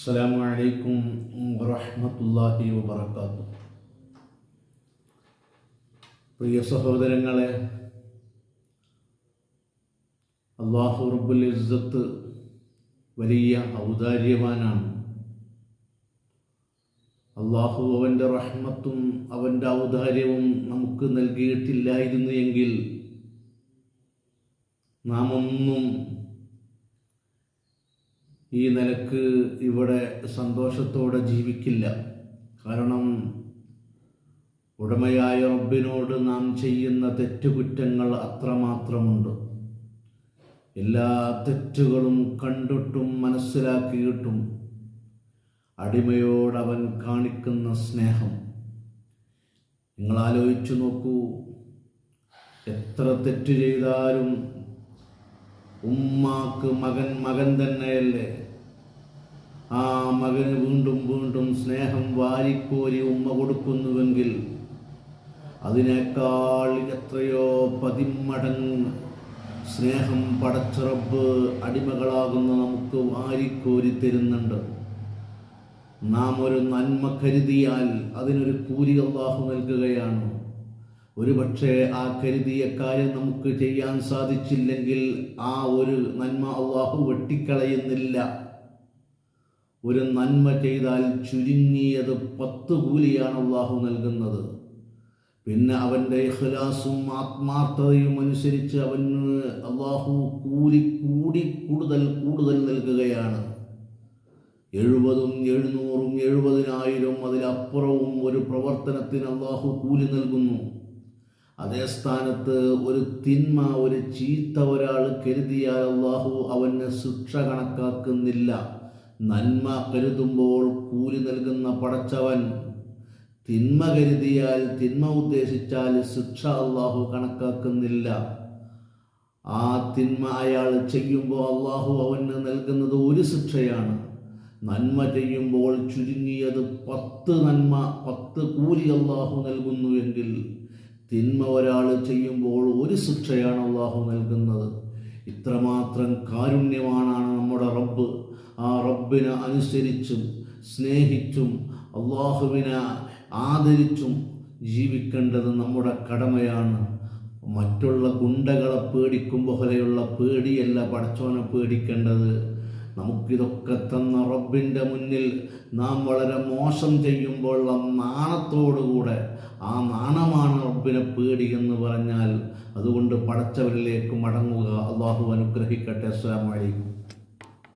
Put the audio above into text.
അസ്സലാമു അലൈക്കും വറഹ്മത്തുള്ളാഹി വബറകാതുഹു. പ്രിയ സഹോദരങ്ങളെ, അല്ലാഹു റബ്ബുൽ ഇസ്സത്ത് വലിയ ഔദാര്യവാനാണ്. അല്ലാഹു അവൻ്റെ റഹ്മത്തും അവൻ്റെ ഔദാര്യവും നമുക്ക് നൽകിയിട്ടില്ലായിരുന്നു എങ്കിൽ നാം ഒന്നും ഈ നിലക്ക് ഇവിടെ സന്തോഷത്തോടെ ജീവിക്കില്ല. കാരണം ഉടമയായ റബ്ബിനോട് നാം ചെയ്യുന്ന തെറ്റുകുറ്റങ്ങൾ അത്രമാത്രമുണ്ട്. എല്ലാ തെറ്റുകളും കണ്ടിട്ടും മനസ്സിലാക്കിയിട്ടും അടിമയോട് അവൻ കാണിക്കുന്ന സ്നേഹം നിങ്ങൾ ആലോചിച്ചു നോക്കൂ. എത്ര തെറ്റ് ചെയ്താലും ഉമ്മാക്ക് മകൻ തന്നെയല്ലേ. ആ മകന് വീണ്ടും വീണ്ടും സ്നേഹം വാരിക്കോരി ഉമ്മ കൊടുക്കുന്നുവെങ്കിൽ അതിനേക്കാൾ എത്രയോ 10 മടങ്ങ് സ്നേഹം പടച്ച റബ്ബ് അടിമകളാകുന്ന നമുക്ക് വാരിക്കോരി തരുന്നുണ്ട്. നാം ഒരു നന്മ കരുതിയാൽ അതിനൊരു കൂലി അല്ലാഹു നൽകുകയാണ്. ഒരുപക്ഷെ ആ കരുതിയ കാര്യം നമുക്ക് ചെയ്യാൻ സാധിച്ചില്ലെങ്കിൽ ആ ഒരു നന്മ അല്ലാഹു വെട്ടിക്കളയുന്നില്ല. ഒരു നന്മ ചെയ്താൽ ചുരുങ്ങിയത് 10 കൂലിയാണ് അല്ലാഹു നൽകുന്നത്. പിന്നെ അവൻ്റെ ഇഖ്ലാസും ആത്മാർത്ഥതയും അനുസരിച്ച് അവന് അല്ലാഹു കൂലി കൂടുതൽ നൽകുകയാണ്. 70ഉം 700ഉം 70,000 അതിലപ്പുറവും ഒരു പ്രവർത്തനത്തിന് അല്ലാഹു കൂലി നൽകുന്നു. അതേ സ്ഥാനത്ത് ഒരു തിന്മ, ഒരു ചീത്ത ഒരാൾ കരുതിയാൽ അല്ലാഹു അവന് ശിക്ഷ കണക്കാക്കുന്നില്ല. നന്മ കരുതുമ്പോൾ കൂലി നൽകുന്ന പടച്ചവൻ തിന്മ കരുതിയാൽ, തിന്മ ഉദ്ദേശിച്ചാൽ ശിക്ഷ അല്ലാഹു കണക്കാക്കുന്നില്ല. ആ തിന്മ അയാൾ ചെയ്യുമ്പോൾ അല്ലാഹു അവന് നൽകുന്നത് ഒരു ശിക്ഷയാണ്. നന്മ ചെയ്യുമ്പോൾ ചുരുങ്ങിയത് 10 നന്മ 10 കൂലി അല്ലാഹു നൽകുന്നുവെങ്കിൽ തിന്മ ഒരാൾ ചെയ്യുമ്പോൾ ഒരു ശിക്ഷയാണ് അല്ലാഹു നൽകുന്നത്. ഇത്രമാത്രം കാരുണ്യമാണ് നമ്മുടെ റബ്ബ്. ആ റബ്ബിനെ അനുസരിച്ചും സ്നേഹിച്ചും അല്ലാഹുവിനെ ആദരിച്ചും ജീവിക്കേണ്ടത് നമ്മുടെ കടമയാണ്. മറ്റുള്ള ഗുണ്ടകളെ പേടിക്കും പോലെയുള്ള പേടിയല്ല പടച്ചോനെ പേടിക്കേണ്ടത്. നമുക്കിതൊക്കെ തന്ന റബ്ബിൻ്റെ മുന്നിൽ നാം വളരെ മോശം ചെയ്യുമ്പോൾ നാണത്തോടുകൂടെ, ആ നാണമാണ് റബ്ബിനെ പേടി എന്ന് പറഞ്ഞാൽ, അതുകൊണ്ട് പടച്ചവരിലേക്ക് മടങ്ങുക. അല്ലാഹു അനുഗ്രഹിക്കട്ടെ. അസ്സലാമു അലൈക്കും.